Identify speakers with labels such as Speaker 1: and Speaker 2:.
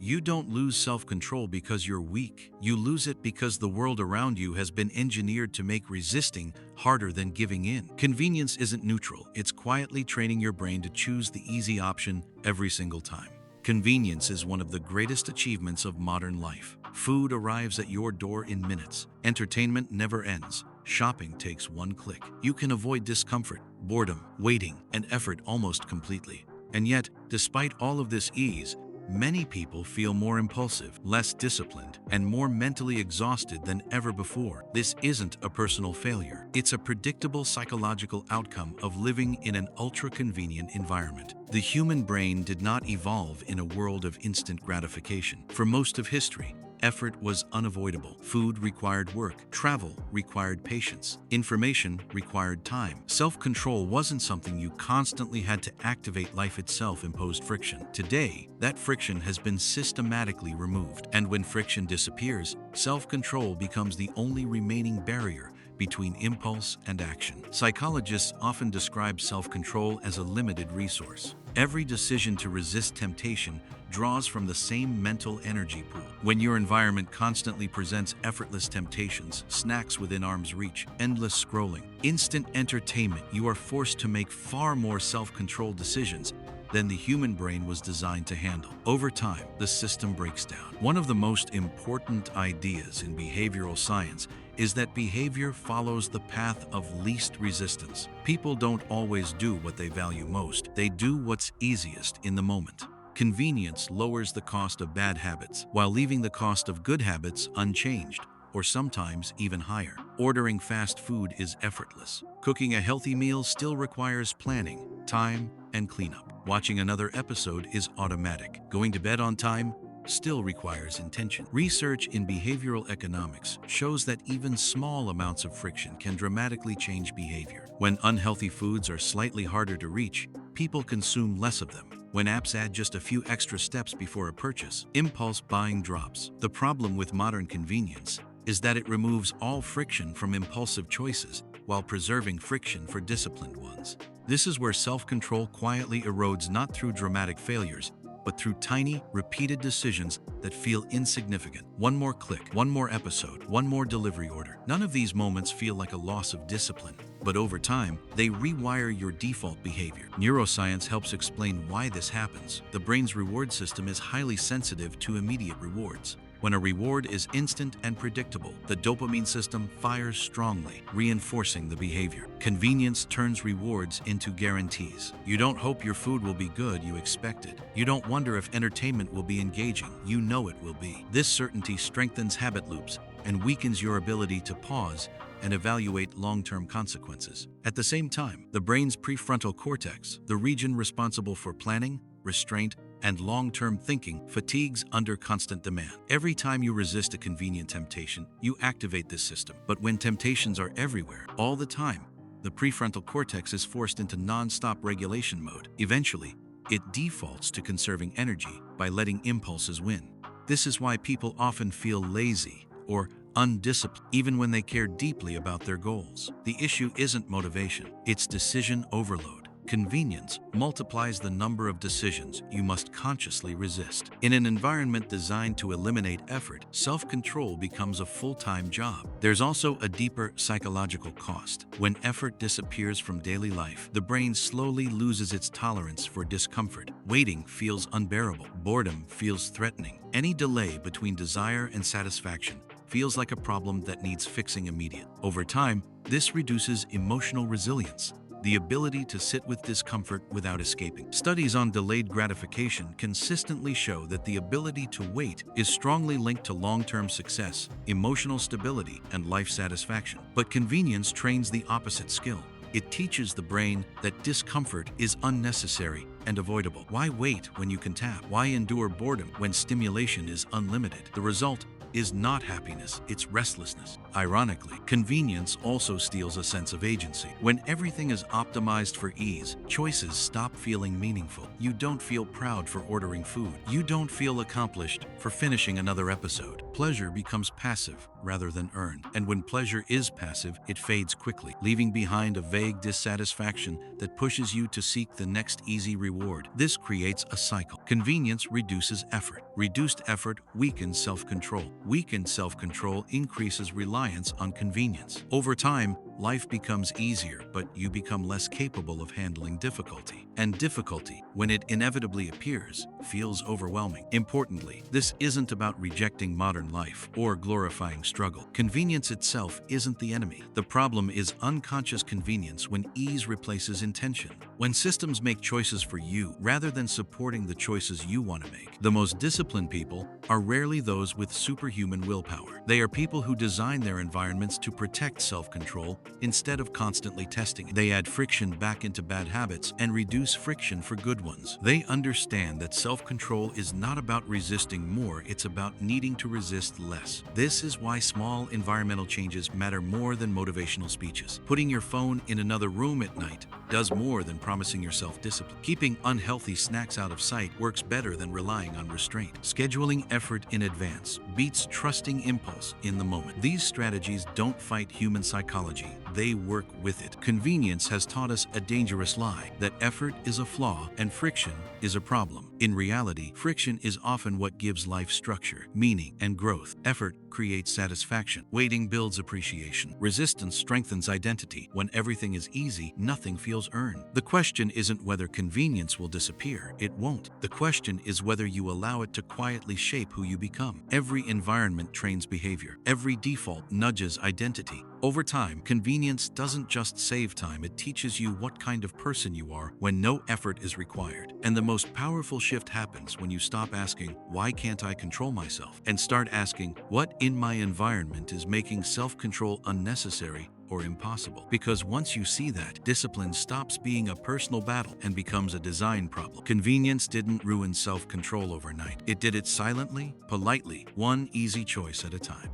Speaker 1: You don't lose self-control because you're weak. You lose it because the world around you has been engineered to make resisting harder than giving in. Convenience isn't neutral. It's quietly training your brain to choose the easy option every single time. Convenience is one of the greatest achievements of modern life. Food arrives at your door in minutes. Entertainment never ends. Shopping takes one click. You can avoid discomfort, boredom, waiting, and effort almost completely. And yet, despite all of this ease, many people feel more impulsive, less disciplined, and more mentally exhausted than ever before. This isn't a personal failure. It's a predictable psychological outcome of living in an ultra-convenient environment. The human brain did not evolve in a world of instant gratification. For most of history, effort was unavoidable. Food required work. Travel required patience. Information required time. Self-control wasn't something you constantly had to activate. Life itself imposed friction. Today, that friction has been systematically removed. And when friction disappears, self-control becomes the only remaining barrier between impulse and action. Psychologists often describe self-control as a limited resource. Every decision to resist temptation draws from the same mental energy pool. When your environment constantly presents effortless temptations, snacks within arm's reach, endless scrolling, instant entertainment, you are forced to make far more self-controlled decisions than the human brain was designed to handle. Over time, the system breaks down. One of the most important ideas in behavioral science is that behavior follows the path of least resistance. People don't always do what they value most. They do what's easiest in the moment. Convenience lowers the cost of bad habits while leaving the cost of good habits unchanged, or sometimes even higher. Ordering fast food is effortless. Cooking a healthy meal still requires planning, time, and cleanup. Watching another episode is automatic. Going to bed on time still requires intention. Research in behavioral economics shows that even small amounts of friction can dramatically change behavior. When unhealthy foods are slightly harder to reach, people consume less of them. When apps add just a few extra steps before a purchase, impulse buying drops. The problem with modern convenience is that it removes all friction from impulsive choices while preserving friction for disciplined ones. This is where self-control quietly erodes, not through dramatic failures, but through tiny, repeated decisions that feel insignificant. One more click, one more episode, one more delivery order. None of these moments feel like a loss of discipline, but over time, they rewire your default behavior. Neuroscience helps explain why this happens. The brain's reward system is highly sensitive to immediate rewards. When a reward is instant and predictable, the dopamine system fires strongly, reinforcing the behavior. Convenience turns rewards into guarantees. You don't hope your food will be good, you expect it. You don't wonder if entertainment will be engaging, you know it will be. This certainty strengthens habit loops and weakens your ability to pause and evaluate long-term consequences. At the same time, the brain's prefrontal cortex, the region responsible for planning, restraint, and long-term thinking, fatigues under constant demand. Every time you resist a convenient temptation, you activate this system. But when temptations are everywhere, all the time, the prefrontal cortex is forced into non-stop regulation mode. Eventually, it defaults to conserving energy by letting impulses win. This is why people often feel lazy or undisciplined, even when they care deeply about their goals. The issue isn't motivation, it's decision overload. Convenience multiplies the number of decisions you must consciously resist. In an environment designed to eliminate effort, self-control becomes a full-time job. There's also a deeper psychological cost. When effort disappears from daily life, the brain slowly loses its tolerance for discomfort. Waiting feels unbearable. Boredom feels threatening. Any delay between desire and satisfaction feels like a problem that needs fixing immediately. Over time, this reduces emotional resilience, the ability to sit with discomfort without escaping. Studies on delayed gratification consistently show that the ability to wait is strongly linked to long-term success, emotional stability, and life satisfaction. But convenience trains the opposite skill. It teaches the brain that discomfort is unnecessary and avoidable. Why wait when you can tap? Why endure boredom when stimulation is unlimited? The result is not happiness, it's restlessness. Ironically, convenience also steals a sense of agency. When everything is optimized for ease, choices stop feeling meaningful. You don't feel proud for ordering food. You don't feel accomplished for finishing another episode. Pleasure becomes passive, rather than earned. And when pleasure is passive, it fades quickly, leaving behind a vague dissatisfaction that pushes you to seek the next easy reward. This creates a cycle. Convenience reduces effort. Reduced effort weakens self-control. Weakened self-control increases reliance on convenience. Over time, life becomes easier, but you become less capable of handling difficulty. And difficulty, when it inevitably appears, feels overwhelming. Importantly, this isn't about rejecting modern life or glorifying struggle. Convenience itself isn't the enemy. The problem is unconscious convenience when ease replaces intention. When systems make choices for you rather than supporting the choices you want to make. The most disciplined people are rarely those with superhuman willpower. They are people who design their environments to protect self-control instead of constantly testing it. They add friction back into bad habits and reduce friction for good ones. They understand that self-control is not about resisting more, it's about needing to resist less. This is why small environmental changes matter more than motivational speeches. Putting your phone in another room at night does more than promising yourself discipline. Keeping unhealthy snacks out of sight works better than relying on restraint. Scheduling effort in advance beats trusting impulse in the moment. These strategies don't fight human psychology, they work with it. Convenience has taught us a dangerous lie, that effort is a flaw and friction is a problem. In reality, friction is often what gives life structure, meaning, and growth. Effort creates satisfaction. Waiting builds appreciation. Resistance strengthens identity. When everything is easy, nothing feels earned. The question isn't whether convenience will disappear. It won't. The question is whether you allow it to quietly shape who you become. Every environment trains behavior. Every default nudges identity. Over time, convenience doesn't just save time, it teaches you what kind of person you are when no effort is required. And the most powerful shift happens when you stop asking, "Why can't I control myself?" and start asking, "What in my environment is making self-control unnecessary or impossible?" Because once you see that, discipline stops being a personal battle and becomes a design problem. Convenience didn't ruin self-control overnight. It did it silently, politely, one easy choice at a time.